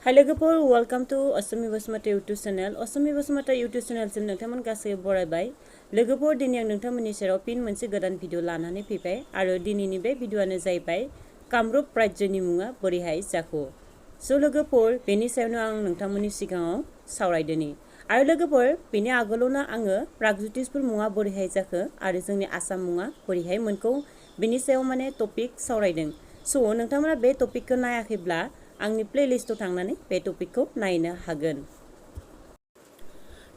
Hi लोगोफोर welcome to Asmi Basumatary YouTube channel Asmi Basumatary YouTube चैनलसिम नोंथांमोन गासैबो बरायबाय लोगोफोर दिनै आं नोंथांमोननि सेराव फिन मोनसे गोदान भिडिअ लानानै फैबाय आरो दिनैनि बे भिडिअआनो जाहैबाय कामरुप राज्योनि मुङा बोरैहाय जाखो स' लोगोफोर बेनि सायावनो आं नोंथांमोननि सिगाङाव सावरायदोनि आरो लोगोफोर बेनि आगोलावनो आङो प्रागज्योतिषपुर मुङा बोरैहाय जाखो आरो जोंनि आसाम मुङा बोरैहाय मोनखौ बेनि सायाव माने टपिक सावरायदों स' नोंथांमोना बे टपिकखौ नायाखैब्ला आंनि प्लेलिस्टआव थांनानै बे टपिकखौ नायनो हागोन।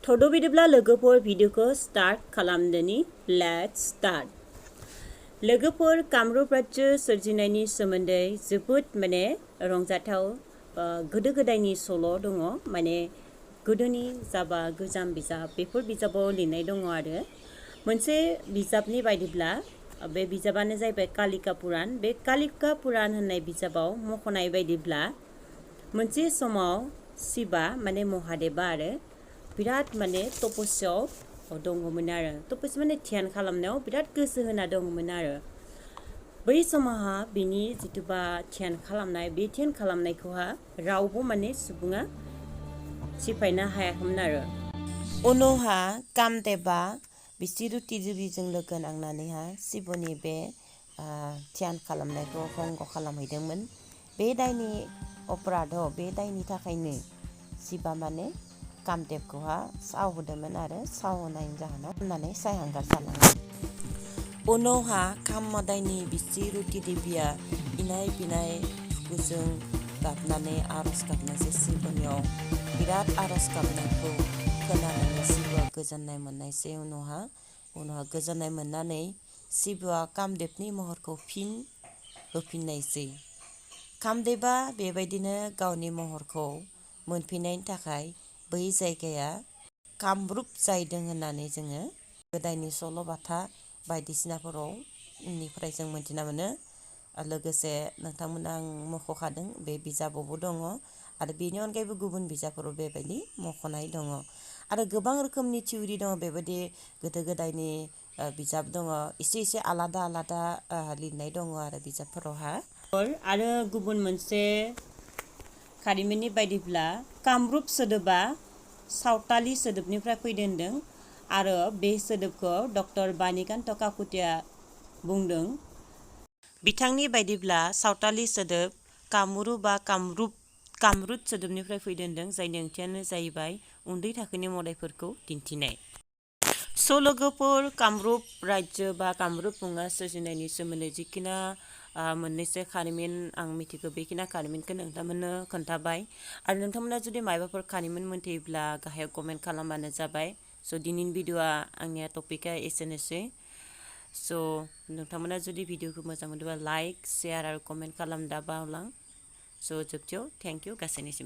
थद' बिदिब्ला लोगोफोर भिडिअखौ स्टार्ट खालामदोनि लेट्स स्टार्ट। लोगोफोर कामरुप राज्यो सोरजिनायनि सोमोन्दै जोबोद माने रंजाथाव गोदो गोदायनि सल' दङ माने गोदोनि जाबा गोजाम बिजाब बेफोर बिजाबाव लिरनाय दङ आरो मोनसे बिजाबनि बायदिब्ला बे बिजाबानो जाहैबाय कालिका पुराण बे कालिका पुराण होननाय बिजाबाव मख'नाय बायदिब्ला मोनसे समाव शिबा माने महादेबा आरो बिराद माने तपस्याव दङमोन आरो तपस्या माने ध्यान खालामनायाव बिराद गोसो होना दङमोन आरो बै समावहा बिनि जिथुबा ध्यान खालामनाय बे ध्यान खालामनायखौहा रावबो माने सुबुङा सिफायनो हायाखैमोन आरो उनावहा कामदेबा बिसोरो तिजुरिजों लोगो नांनानैहा शिबनि बे ध्यान खालामनायखौ भंग खालामहैदोंमोन बे दायनि अपराधआव बे दायनि थाखायनो शिबा माने कामदेबखौहा सावहोदोंमोन आरो सावहोनायनि जाहोनाव होननानै सायहांगार जालाङो उनावहा काम मोदायनि बिसि रुति देबिया इनाय बिनाय दुखुजों गाबनानै आरज गाबनायसै शिबनियाव बिराद आरज गाबनायखौ खोनानानै शिबआ गोजोननाय मोननायसै उनावहा गोजोननाय मोननानै शिबआ कामदेबनि महरखौ फिन होफिननायसै कामदेबा बेबायदिनो गावनि महरखौ मोनफिननायनि थाखाय बै जायगाया कामरुप जाहैदों होननानै जोङो गोदायनि सल'बाथा बायदिसिनाफोराव निफ्राय जों मोनथिना मोनो लोगोसे नोंथांमोना आं मख'खादों बे बिजाबावबो दङ आरो बेनि अनगायैबो गुबुन बिजाबफोराव बेबायदि मख'नाय दङ आरो गोबां रोखोमनि थिउरि दङ बेबायदि गोदो गोदायनि बिजाब दङ एसे आलादा लिरनाय दङ आरो बिजाबफोरावहा आरो गुबुन मोनसे खारिमिननि बायदिब्ला कामरुप सोदोबा सावताली सोदोबनिफ्राय फैदों होनदों आरो बे सोदोबखौ डक्टर बानिकान्त काकुतिया बुंदों बिथांनि बायदिब्ला सावताली सोदोब कामुरु बा कामरुप सोदोबनिफ्राय फैदों होनदों जायनि ओंथियानो जाहैबाय उन्दै थाखोनि मोदायफोरखौ दिन्थिनाय स' लोगोफोर कामरुप राज्यो बा कामरुप मुङा सोरजिनायनि सोमोन्दै जिखिना मोननैसो खारिमिन आं मिथिगौ बेखिना खारिमिनखौ नोंथांमोननो खोन्थाबाय आरो नोंथांमोना जुदि माबाफोर खारिमिन मोन्थियोब्ला गाहायाव कमेन्ट खालामबानो जाबाय स' दिनैनि भिडिअआ आंनिया टपिकआ एसेनोसै स' नोंथांमोना जुदि भिडिअखौ मोजां मोनोबा लाइक शेयार आरो कमेन्ट खालाम दा बावलां स' जोबथियाव थेंक इउ गासैनिसिम